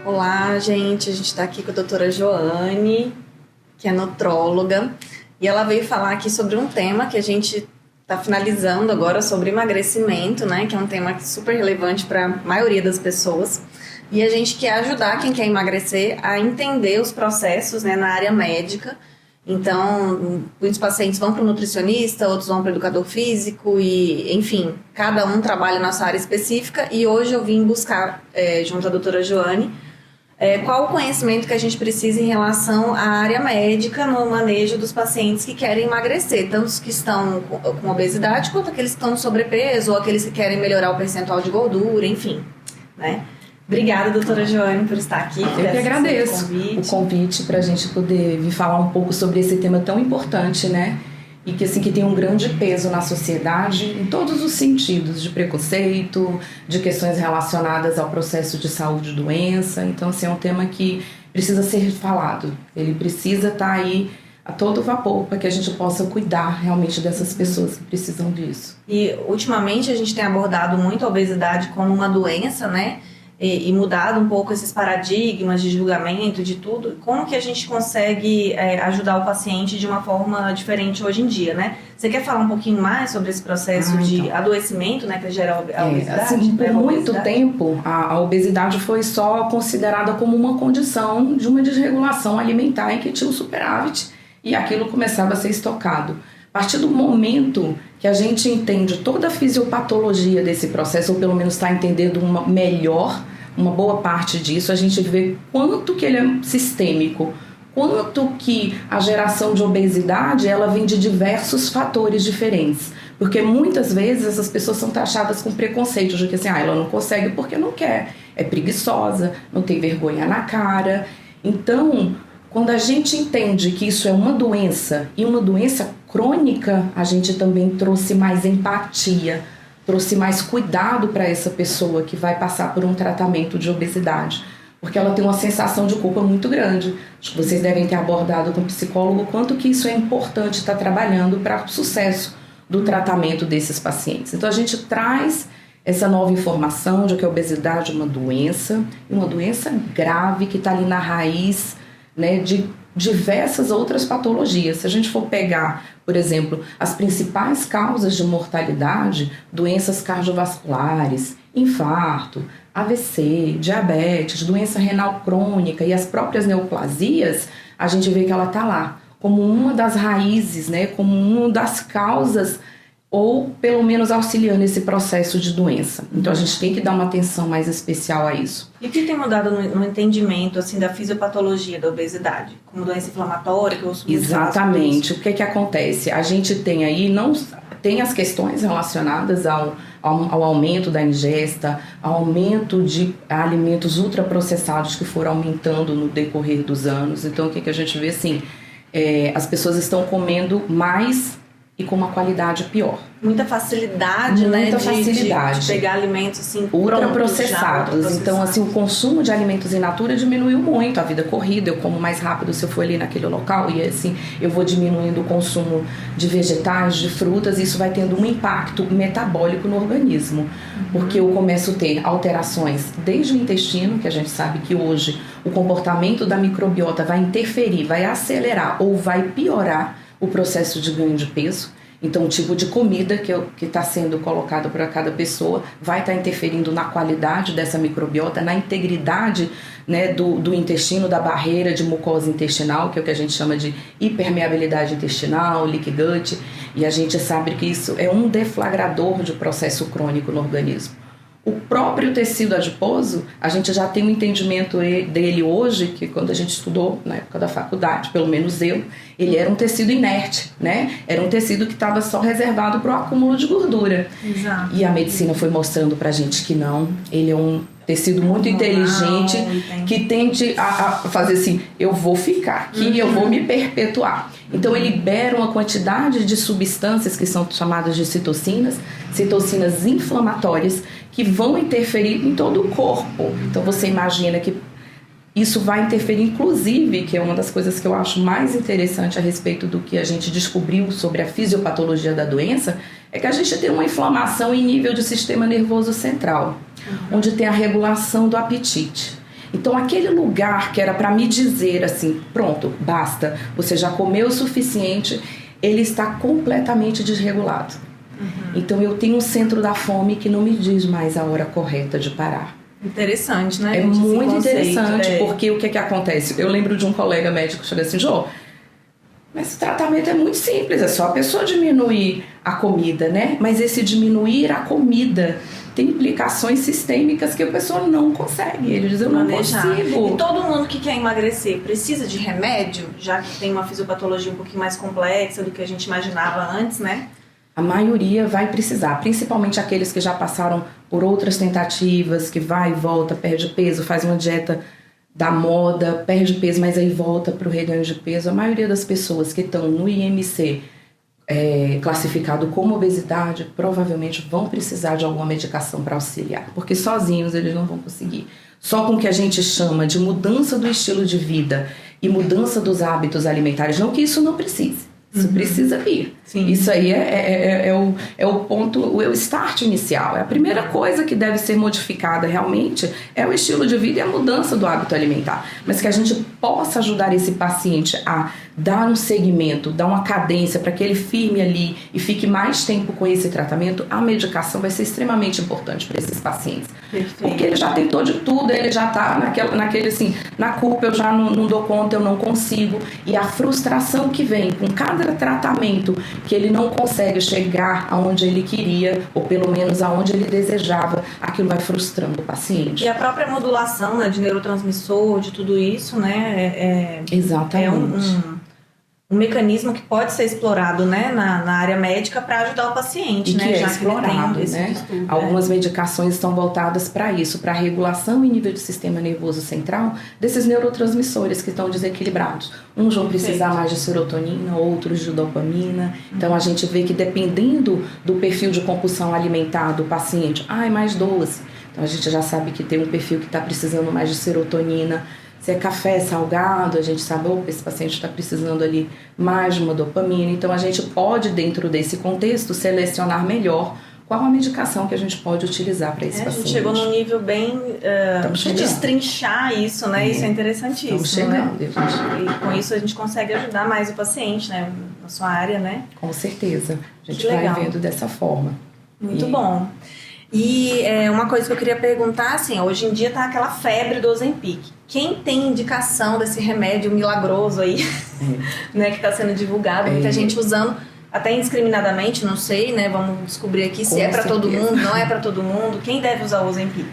Olá, gente. A gente está aqui com a doutora Joane, que é nutróloga, e ela veio falar aqui sobre um tema que a gente está finalizando agora, sobre emagrecimento, né? Que é um tema super relevante para a maioria das pessoas. E a gente quer ajudar quem quer emagrecer a entender os processos, né, na área médica. Então, muitos pacientes vão para o nutricionista, outros vão para o educador físico e, enfim, cada um trabalha na sua área específica. E hoje eu vim buscar, junto à doutora Joane, qual o conhecimento que a gente precisa em relação à área médica no manejo dos pacientes que querem emagrecer, tanto os que estão com obesidade quanto aqueles que estão no sobrepeso ou aqueles que querem melhorar o percentual de gordura, enfim, né? Obrigada, doutora Joane, por estar aqui. Eu que agradeço o convite para a gente poder vir falar um pouco sobre esse tema tão importante, né? E que, assim, que tem um grande peso na sociedade em todos os sentidos, de preconceito, de questões relacionadas ao processo de saúde e doença. Então, assim, é um tema que precisa ser falado. Ele precisa estar aí a todo vapor para que a gente possa cuidar realmente dessas pessoas que precisam disso. E, ultimamente, a gente tem abordado muito a obesidade como uma doença, né? E mudado um pouco esses paradigmas de julgamento, de tudo. Como que a gente consegue ajudar o paciente de uma forma diferente hoje em dia, né? Você quer falar um pouquinho mais sobre esse processo de adoecimento, né, que gera a obesidade? Assim, por muito tempo, a obesidade foi só considerada como uma condição de uma desregulação alimentar em que tinha o superávit e aquilo começava a ser estocado. A partir do momento que a gente entende toda a fisiopatologia desse processo, ou pelo menos está entendendo uma boa parte disso, a gente vê quanto que ele é sistêmico, quanto que a geração de obesidade ela vem de diversos fatores diferentes. Porque muitas vezes essas pessoas são taxadas com preconceito, de que assim, ela não consegue porque não quer, é preguiçosa, não tem vergonha na cara. Então, quando a gente entende que isso é uma doença, e uma doença crônica, a gente também trouxe mais empatia, trouxe mais cuidado para essa pessoa que vai passar por um tratamento de obesidade. Porque ela tem uma sensação de culpa muito grande. Acho que vocês devem ter abordado com o psicólogo quanto que isso é importante estar trabalhando para o sucesso do tratamento desses pacientes. Então a gente traz essa nova informação de que a obesidade é uma doença grave que está ali na raiz, né, de diversas outras patologias. Se a gente for pegar, por exemplo, as principais causas de mortalidade, doenças cardiovasculares, infarto, AVC, diabetes, doença renal crônica e as próprias neoplasias, a gente vê que ela está lá como uma das raízes, né, como uma das causas, ou pelo menos auxiliando esse processo de doença. Então a gente tem que dar uma atenção mais especial a isso. E o que tem mudado no entendimento assim, da fisiopatologia da obesidade? Como doença inflamatória? Exatamente. O que acontece? A gente tem aí, tem as questões relacionadas ao aumento da ingesta, ao aumento de alimentos ultraprocessados que foram aumentando no decorrer dos anos. Então o que a gente vê assim, as pessoas estão comendo mais e com uma qualidade pior. Muita facilidade, né? Muita facilidade. De pegar alimentos assim ultraprocessados. Então, assim, o consumo de alimentos in natura diminuiu muito. A vida corrida, eu como mais rápido se eu for ali naquele local e assim, eu vou diminuindo o consumo de vegetais, de frutas, e isso vai tendo um impacto metabólico no organismo. Porque eu começo a ter alterações desde o intestino, que a gente sabe que hoje o comportamento da microbiota vai interferir, vai acelerar ou vai piorar o processo de ganho de peso. Então, o tipo de comida que está sendo colocado para cada pessoa vai estar interferindo na qualidade dessa microbiota, na integridade, né, do intestino, da barreira de mucosa intestinal, que é o que a gente chama de hipermeabilidade intestinal, leaky gut, e a gente sabe que isso é um deflagrador de processo crônico no organismo. O próprio tecido adiposo, a gente já tem um entendimento dele hoje, que quando a gente estudou na época da faculdade, pelo menos eu, ele era um tecido inerte, né? Era um tecido que estava só reservado para o acúmulo de gordura. Exato. E a medicina foi mostrando pra gente que não, ele é um tecido muito inteligente, que tende a fazer assim, eu vou ficar aqui, eu vou me perpetuar. Então ele libera uma quantidade de substâncias que são chamadas de citocinas inflamatórias, que vão interferir em todo o corpo. Então você imagina que isso vai interferir, inclusive, que é uma das coisas que eu acho mais interessante a respeito do que a gente descobriu sobre a fisiopatologia da doença, é que a gente tem uma inflamação em nível de sistema nervoso central, onde tem a regulação do apetite. Então aquele lugar que era para me dizer assim, pronto, basta, você já comeu o suficiente, ele está completamente desregulado. Então eu tenho um centro da fome que não me diz mais a hora correta de parar. Interessante, né? É muito interessante, porque o que acontece? Eu lembro de um colega médico que chegou assim, Jô, mas o tratamento é muito simples, é só a pessoa diminuir a comida, né? Mas esse diminuir a comida tem implicações sistêmicas que a pessoa não consegue. Ele diz, eu não consigo. E todo mundo que quer emagrecer precisa de remédio, já que tem uma fisiopatologia um pouquinho mais complexa do que a gente imaginava antes, né? A maioria vai precisar, principalmente aqueles que já passaram por outras tentativas, que vai e volta, perde peso, faz uma dieta da moda, perde peso, mas aí volta para o reganho de peso. A maioria das pessoas que estão no IMC classificado como obesidade, provavelmente vão precisar de alguma medicação para auxiliar, porque sozinhos eles não vão conseguir. Só com o que a gente chama de mudança do estilo de vida e mudança dos hábitos alimentares, não que isso não precise. Isso precisa vir. Sim. Isso aí é o ponto, o start inicial. É a primeira coisa que deve ser modificada realmente é o estilo de vida e a mudança do hábito alimentar. Mas que a gente possa ajudar esse paciente a dar um segmento, dar uma cadência para que ele firme ali e fique mais tempo com esse tratamento, a medicação vai ser extremamente importante para esses pacientes. Perfeito. Porque ele já tentou de tudo, ele já está naquele assim, na culpa eu já não dou conta, eu não consigo. E a frustração que vem com cada tratamento que ele não consegue chegar aonde ele queria, ou pelo menos aonde ele desejava, aquilo vai frustrando o paciente. E a própria modulação, né, de neurotransmissor, de tudo isso, né? Exatamente. Um mecanismo que pode ser explorado, né, na área médica para ajudar o paciente, e né? Que já explorado, que ele tem né? estudo, Algumas medicações estão voltadas para isso, para a regulação em nível de sistema nervoso central desses neurotransmissores que estão desequilibrados. Uns vão precisar mais de serotonina, outros de dopamina. Então a gente vê que dependendo do perfil de compulsão alimentar do paciente, é mais doce. Então a gente já sabe que tem um perfil que está precisando mais de serotonina. Se é café salgado, a gente sabe, esse paciente está precisando ali mais de uma dopamina. Então, a gente pode, dentro desse contexto, selecionar melhor qual a medicação que a gente pode utilizar para esse paciente. A gente chegou num nível bem de destrinchar isso, né? Isso é interessantíssimo. Estamos chegando, né? E com isso a gente consegue ajudar mais o paciente, né? Na sua área, né? Com certeza. A gente vai vendo dessa forma. Muito bom. E uma coisa que eu queria perguntar, assim, hoje em dia tá aquela febre do Ozempic. Quem tem indicação desse remédio milagroso aí, né, que está sendo divulgado, muita gente usando, até indiscriminadamente, não sei, né, vamos descobrir aqui se é para todo mundo, não é para todo mundo. Quem deve usar o Ozempic?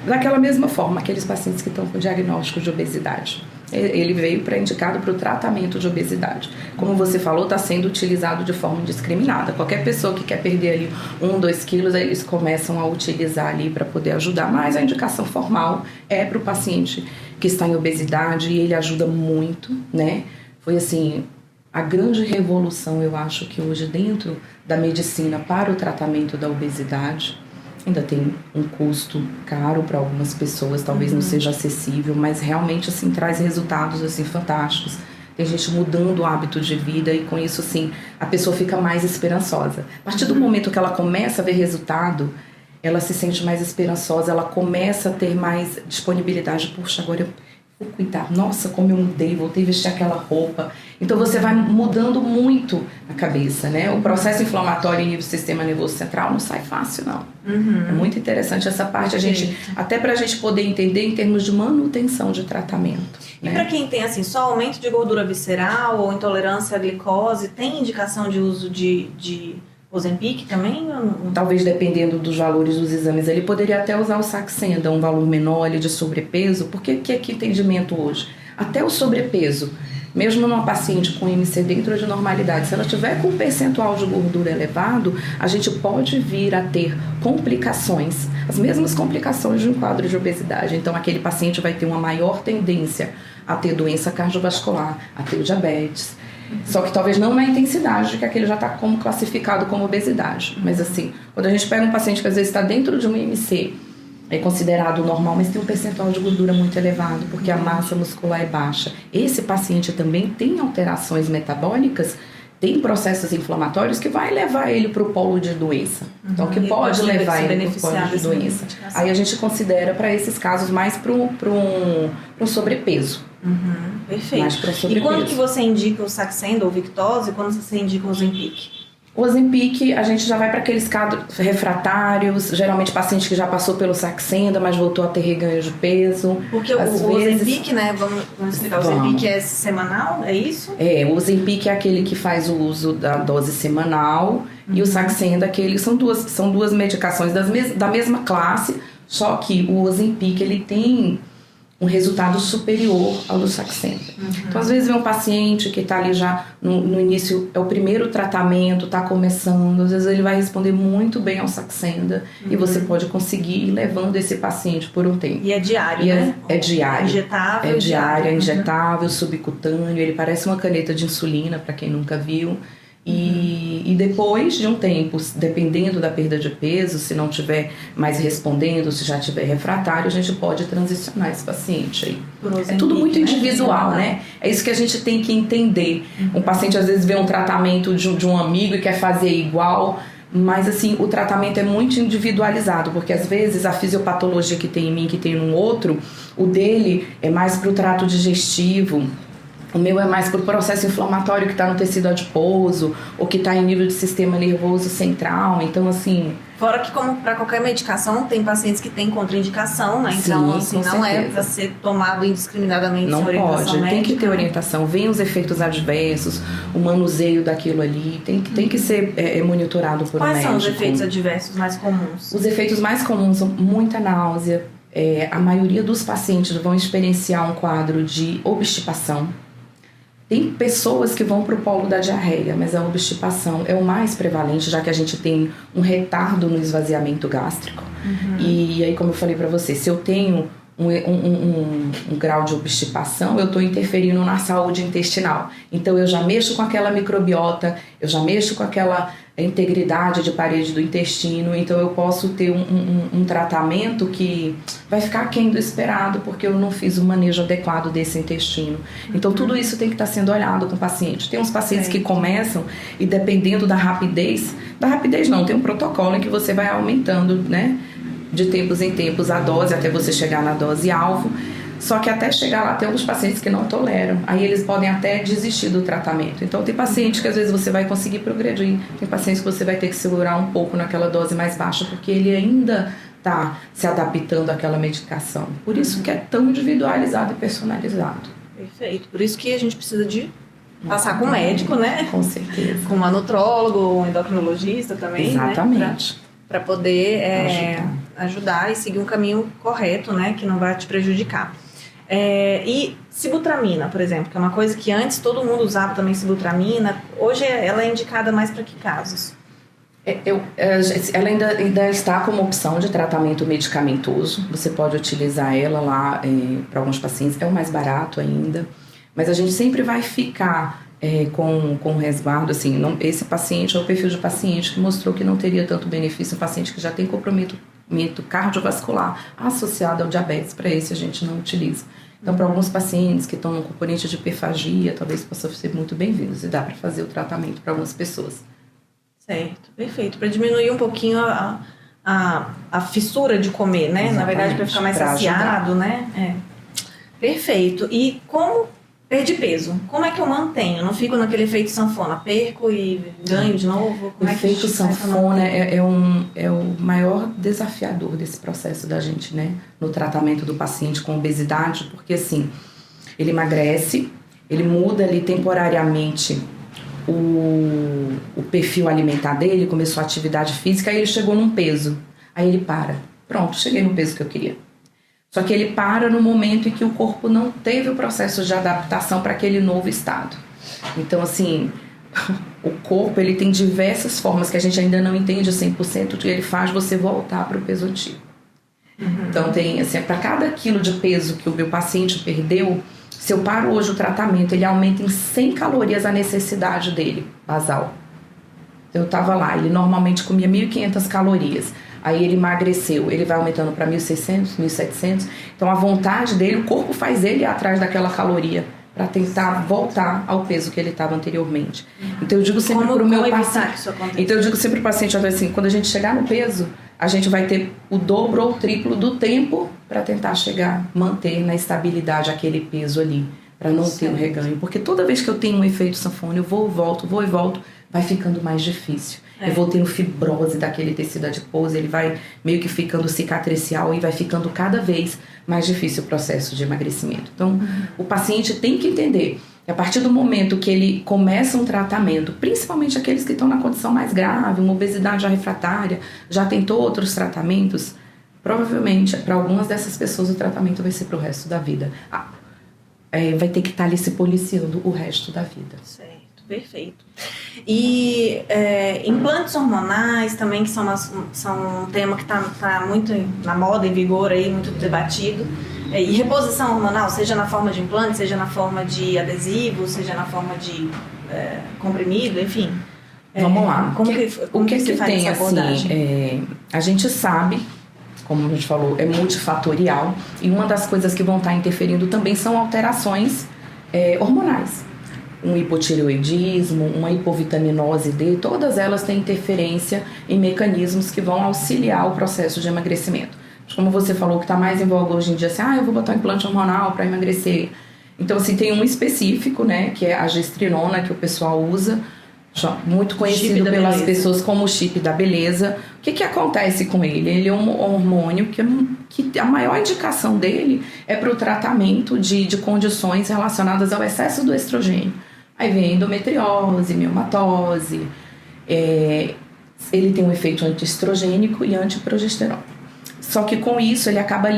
Daquela mesma forma, aqueles pacientes que estão com diagnóstico de obesidade. Ele veio indicado para o tratamento de obesidade. Como você falou, está sendo utilizado de forma indiscriminada. Qualquer pessoa que quer perder ali 1, 2 quilos, aí eles começam a utilizar ali para poder ajudar. Mas a indicação formal é para o paciente que está em obesidade e ele ajuda muito, né? Foi assim, a grande revolução, eu acho que hoje dentro da medicina para o tratamento da obesidade. Ainda tem um custo caro para algumas pessoas, talvez não seja acessível, mas realmente assim traz resultados assim fantásticos. Tem gente mudando o hábito de vida e com isso assim a pessoa fica mais esperançosa. A partir do momento que ela começa a ver resultado, ela se sente mais esperançosa, ela começa a ter mais disponibilidade. Puxa, agora eu vou cuidar. Nossa, como eu mudei, voltei a vestir aquela roupa. Então você vai mudando muito a cabeça, né? O processo inflamatório em nível do sistema nervoso central não sai fácil, não. É muito interessante essa parte, até pra gente poder entender em termos de manutenção de tratamento. E para quem tem assim, só aumento de gordura visceral ou intolerância à glicose, tem indicação de uso de Ozempic também? Talvez dependendo dos valores dos exames, ele poderia até usar o Saxenda, um valor menor ali de sobrepeso, porque que entendimento hoje? Até o sobrepeso, mesmo numa paciente com IMC dentro de normalidade, se ela tiver com um percentual de gordura elevado, a gente pode vir a ter complicações, as mesmas complicações de um quadro de obesidade. Então aquele paciente vai ter uma maior tendência a ter doença cardiovascular, a ter diabetes. Só que talvez não na intensidade que aquele já está classificado como obesidade. Mas assim, quando a gente pega um paciente que às vezes está dentro de um IMC, é considerado normal, mas tem um percentual de gordura muito elevado, porque a massa muscular é baixa. Esse paciente também tem alterações metabólicas tem processos inflamatórios que vai levar ele para o polo de doença. Então, que pode levar ele para o polo de doença. Aí a gente considera para esses casos mais para um sobrepeso. Perfeito. Mais para sobrepeso. E quando que você indica o Saxenda ou Victoza e quando você indica o Ozempic? O Ozempic, a gente já vai para aqueles casos refratários, geralmente paciente que já passou pelo Saxenda, mas voltou a ter reganho de peso. Porque o Ozempic, né, vamos explicar, o Ozempic é semanal, é isso? O Ozempic é aquele que faz o uso da dose semanal e o Saxenda, aquele, são duas medicações da mesma classe, só que o Ozempic, ele tem um resultado superior ao do Saxenda. Então, às vezes, vem um paciente que está ali já no início, é o primeiro tratamento, está começando, às vezes ele vai responder muito bem ao Saxenda e você pode conseguir ir levando esse paciente por um tempo. E é diário, né? É diário. Injetável? É diário, é injetável, subcutâneo, ele parece uma caneta de insulina, para quem nunca viu. E depois de um tempo, dependendo da perda de peso, se não tiver mais respondendo, se já tiver refratário, a gente pode transicionar esse paciente aí. É tudo muito individual, né? É isso que a gente tem que entender. Um paciente às vezes vê um tratamento de um amigo e quer fazer igual, mas assim, o tratamento é muito individualizado, porque às vezes a fisiopatologia que tem em mim, que tem no outro, o dele é mais para o trato digestivo. O meu é mais por processo inflamatório que está no tecido adiposo ou que está em nível de sistema nervoso central. Então, assim... Fora que, como para qualquer medicação, tem pacientes que têm contraindicação, né? Então, assim, não é para ser tomado indiscriminadamente. Não pode, médica, tem que ter orientação. Vem os efeitos adversos, o manuseio daquilo ali, tem que ser monitorado por um médico. Quais são os efeitos adversos mais comuns? Os efeitos mais comuns são muita náusea. A maioria dos pacientes vão experienciar um quadro de obstipação. Tem pessoas que vão para o polo da diarreia, mas a obstipação é o mais prevalente, já que a gente tem um retardo no esvaziamento gástrico. E aí, como eu falei para você, se eu tenho um grau de obstipação, eu estou interferindo na saúde intestinal. Então, eu já mexo com aquela microbiota, eu já mexo com aquela integridade de parede do intestino. Então, eu posso ter um tratamento que vai ficar aquém do esperado, porque eu não fiz o manejo adequado desse intestino. Então, tudo isso tem que estar sendo olhado com o paciente. Tem uns pacientes que começam e, dependendo da rapidez não, tem um protocolo em que você vai aumentando, né? De tempos em tempos a dose até você chegar na dose alvo, só que até chegar lá tem alguns pacientes que não toleram, aí eles podem até desistir do tratamento. Então tem pacientes que às vezes você vai conseguir progredir, tem pacientes que você vai ter que segurar um pouco naquela dose mais baixa porque ele ainda está se adaptando àquela medicação. Por isso que é tão individualizado e personalizado. Perfeito, por isso que a gente precisa de passar com o médico, né? Com certeza. Com um nutrólogo, um endocrinologista também. Exatamente. Né? Para poder ajudar e seguir um caminho correto, né, que não vai te prejudicar. E sibutramina, por exemplo, que é uma coisa que antes todo mundo usava também, sibutramina, hoje ela é indicada mais para que casos? Ela ainda está como opção de tratamento medicamentoso, você pode utilizar ela lá para alguns pacientes, é o mais barato ainda, mas a gente sempre vai ficar com resguardo, assim, esse paciente é o perfil de paciente que mostrou que não teria tanto benefício, um paciente que já tem comprometimento cardiovascular associado ao diabetes, para esse a gente não utiliza. Então, para alguns pacientes que estão no componente de hiperfagia, talvez possam ser muito bem-vindos e dá para fazer o tratamento para algumas pessoas. Certo, perfeito. Para diminuir um pouquinho a fissura de comer, né? Exatamente. Na verdade, para ficar mais saciado, né? Perfeito. E como perdi peso? Como é que eu mantenho? Não fico naquele efeito sanfona, perco e ganho de novo? O efeito sanfona é o maior desafiador desse processo da gente, né? No tratamento do paciente com obesidade, porque assim, ele emagrece, ele muda ali temporariamente o perfil alimentar dele, começou a atividade física, aí ele chegou num peso, aí ele para. Pronto, cheguei no peso que eu queria. Só que ele para no momento em que o corpo não teve o processo de adaptação para aquele novo estado. Então, assim, o corpo ele tem diversas formas que a gente ainda não entende 100% que ele faz você voltar para o peso antigo. Então, tem, assim, para cada quilo de peso que o meu paciente perdeu, se eu paro hoje o tratamento, ele aumenta em 100 calorias a necessidade dele, basal. Eu estava lá, ele normalmente comia 1.500 calorias. Aí ele emagreceu, ele vai aumentando para 1.600, 1.700. Então a vontade dele, o corpo faz ele ir atrás daquela caloria para tentar voltar ao peso que ele estava anteriormente. Então eu digo sempre para o meu paciente. Então eu digo sempre para o paciente assim, quando a gente chegar no peso, a gente vai ter o dobro ou o triplo do tempo para tentar manter na estabilidade aquele peso ali, para não ter um reganho. Porque toda vez que eu tenho um efeito sanfona, eu vou e volto, vai ficando mais difícil. Eu vou tendo fibrose daquele tecido adiposo, ele vai meio que ficando cicatricial e vai ficando cada vez mais difícil o processo de emagrecimento. Então, o paciente tem que entender que a partir do momento que ele começa um tratamento, principalmente aqueles que estão na condição mais grave, uma obesidade já refratária, já tentou outros tratamentos, provavelmente, para algumas dessas pessoas, o tratamento vai ser para o resto da vida. Vai ter que estar ali se policiando o resto da vida. Certo. Perfeito. E implantes hormonais também, que são um tema que está muito na moda, em vigor aí, muito debatido. E reposição hormonal, seja na forma de implante, seja na forma de adesivo, seja na forma de comprimido, enfim. Vamos lá. O que se faz tem essa abordagem? A gente sabe, como a gente falou, é multifatorial, e uma das coisas que vão estar interferindo também são alterações hormonais. Um hipotireoidismo, uma hipovitaminose D, todas elas têm interferência em mecanismos que vão auxiliar o processo de emagrecimento. Como você falou, que está mais em voga hoje em dia, assim, eu vou botar um implante hormonal para emagrecer. Então, assim, tem um específico, né, que é a gestrinona, que o pessoal usa, muito conhecido pelas pessoas como o chip da beleza. O que acontece com ele? Ele é um hormônio que a maior indicação dele é para o tratamento de condições relacionadas ao excesso do estrogênio. Aí vem endometriose, miomatose, ele tem um efeito antiestrogênico e antiprogesterona. Só que com isso ele acaba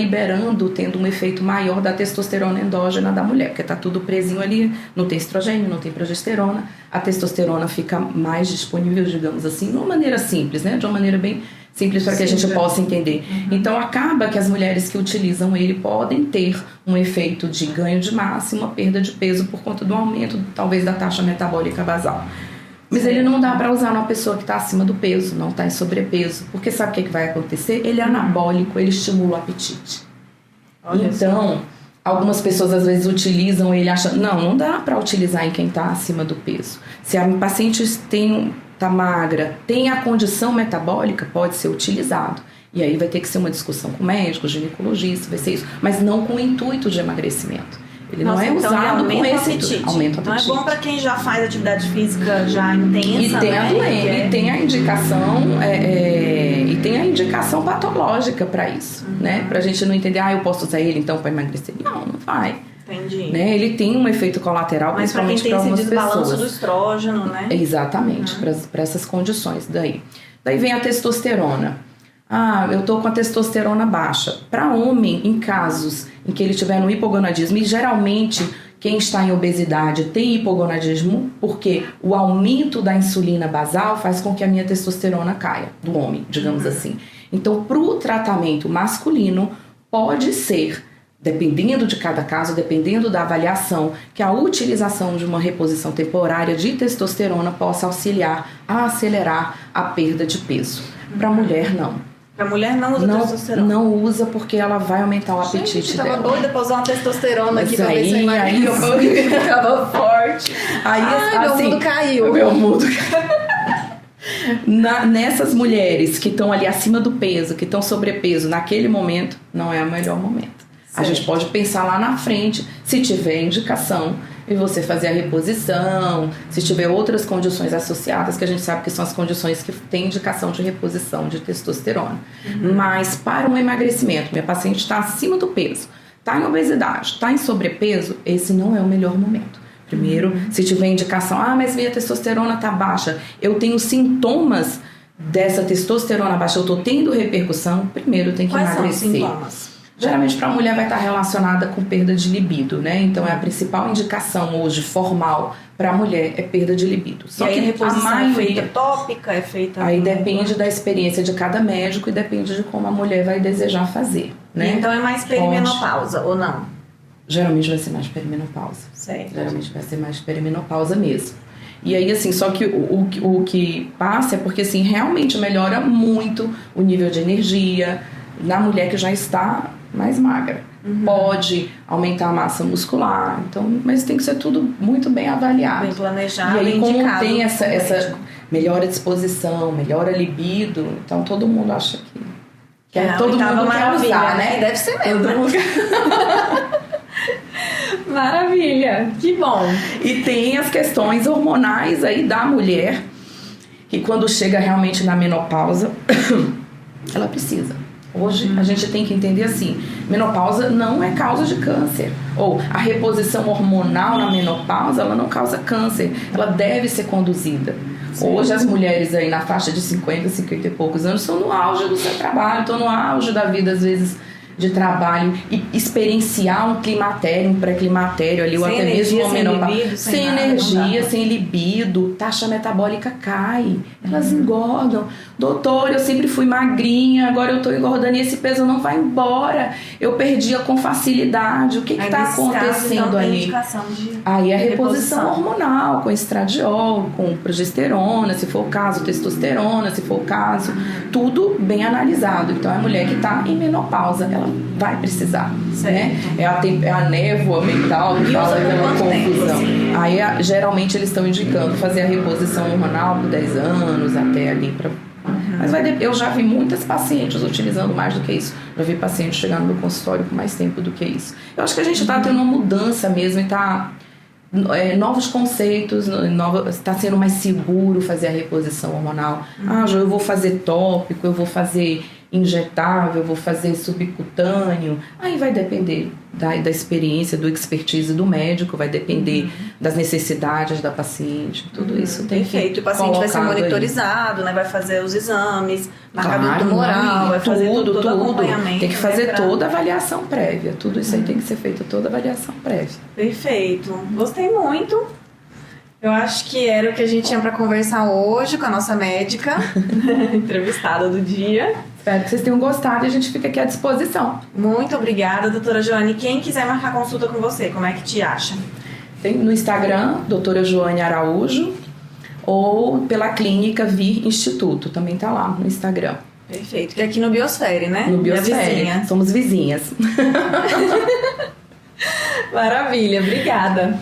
tendo um efeito maior da testosterona endógena da mulher, porque tá tudo presinho ali, não tem estrogênio, não tem progesterona, a testosterona fica mais disponível, digamos assim, de uma maneira simples, né? De uma maneira bem simples para que a gente possa entender. Então acaba que as mulheres que utilizam ele podem ter um efeito de ganho de massa e uma perda de peso por conta do aumento, talvez, da taxa metabólica basal. Mas ele não dá para usar numa pessoa que está acima do peso, não está em sobrepeso. Porque sabe o que vai acontecer? Ele é anabólico, ele estimula o apetite. Então, algumas pessoas às vezes utilizam ele achando... Não dá para utilizar em quem está acima do peso. Se a paciente está magra, tem a condição metabólica, pode ser utilizado. E aí vai ter que ser uma discussão com o médico, ginecologista, vai ser isso. Mas não com o intuito de emagrecimento. Ele não é usado com esse apetite. Aumenta o apetite. Então é bom para quem já faz atividade física já intensa, e tem a indicação e tem a indicação patológica para isso, né? Pra gente não entender, eu posso usar ele então para emagrecer. Não vai. Entendi. Né? Ele tem um efeito colateral, mas principalmente para algumas pessoas. Mas para quem tem esse desbalanço do estrógeno, né? Exatamente, para essas condições daí. Daí vem a testosterona. Eu tô com a testosterona baixa. Para homem, em casos em que ele tiver no hipogonadismo, e geralmente quem está em obesidade tem hipogonadismo, porque o aumento da insulina basal faz com que a minha testosterona caia, do homem, digamos assim. Então, para o tratamento masculino, pode ser, dependendo de cada caso, dependendo da avaliação, que a utilização de uma reposição temporária de testosterona possa auxiliar a acelerar a perda de peso. Para a mulher, não. A mulher não usa testosterona? Não usa porque ela vai aumentar o apetite dela. Eu tava doida pra usar uma testosterona aqui pra ver se eu Aí eu ficava forte. Meu mundo caiu. Meu mundo caiu. Nessas mulheres que estão ali acima do peso, que estão sobrepeso, naquele momento, não é o melhor momento. Certo. A gente pode pensar lá na frente, se tiver indicação, e você fazer a reposição, se tiver outras condições associadas, que a gente sabe que são as condições que têm indicação de reposição de testosterona. Mas para um emagrecimento, minha paciente está acima do peso, está em obesidade, está em sobrepeso, esse não é o melhor momento. Primeiro, se tiver indicação, mas minha testosterona está baixa, eu tenho sintomas dessa testosterona baixa, eu estou tendo repercussão, primeiro tem que emagrecer. Quais são os sintomas? Geralmente para a mulher vai estar relacionada com perda de libido, né? Então a principal indicação hoje formal para a mulher é perda de libido. Só que a reposição é feita tópica, é feita... Aí depende da experiência de cada médico e depende de como a mulher vai desejar fazer, né? Então é mais perimenopausa ou não? Geralmente vai ser mais perimenopausa. Certo. Geralmente vai ser mais perimenopausa mesmo. E aí, assim, só que o que passa é porque, assim, realmente melhora muito o nível de energia, na mulher que já está mais magra. Pode aumentar a massa muscular, então, mas tem que ser tudo muito bem avaliado. Bem planejado, e aí, bem indicado. como tem essa melhora a disposição, melhora a libido, então todo mundo acha que todo mundo quer usar, né? Deve ser mesmo. Maravilha, que bom. E tem as questões hormonais aí da mulher, que quando chega realmente na menopausa, ela precisa. Hoje a gente tem que entender assim, menopausa não é causa de câncer. Ou a reposição hormonal na menopausa, ela não causa câncer. Ela deve ser conduzida. Sim. Hoje as mulheres aí na faixa de 50, 50 e poucos anos estão no auge do seu trabalho, estão no auge da vida, às vezes, de trabalho, e experienciar um climatério, um pré-climatério ali, ou até mesmo uma menopausa. Sem energia, sem libido, taxa metabólica cai, elas engordam. Doutor, eu sempre fui magrinha, agora eu tô engordando e esse peso não vai embora. Eu perdia com facilidade. O que tá acontecendo ali? Aí a reposição hormonal, com estradiol, com progesterona, se for o caso, testosterona, se for o caso, tudo bem analisado. Então, a mulher que tá em menopausa, ela vai precisar, né? É a névoa mental que fala aquela confusão. Aí, geralmente, eles estão indicando fazer a reposição hormonal por 10 anos, até ali para... Mas eu já vi muitas pacientes utilizando mais do que isso. Já vi pacientes chegando no consultório com mais tempo do que isso. Eu acho que a gente está tendo uma mudança mesmo e está... novos conceitos, está sendo mais seguro fazer a reposição hormonal. Eu vou fazer tópico, eu vou fazer injetável, eu vou fazer subcutâneo. Aí vai depender da experiência, do expertise do médico, vai depender das necessidades da paciente. Tudo isso tem que o paciente vai ser monitorizado, né? Vai fazer os exames, marcador tumoral, vai fazer todo acompanhamento. Tem que fazer toda a avaliação prévia. Tudo isso aí tem que ser feito, toda a avaliação prévia. Perfeito. Gostei muito. Eu acho que era o que a gente tinha para conversar hoje com a nossa médica, entrevistada do dia. Espero que vocês tenham gostado e a gente fica aqui à disposição. Muito obrigada, doutora Joane. Quem quiser marcar consulta com você, como é que te acha? Tem no Instagram, doutora Joane Araújo, ou pela clínica Vir Instituto, também tá lá no Instagram. Perfeito, que é aqui no Biosfere, né? No Biosfere, somos vizinhas. Maravilha, obrigada.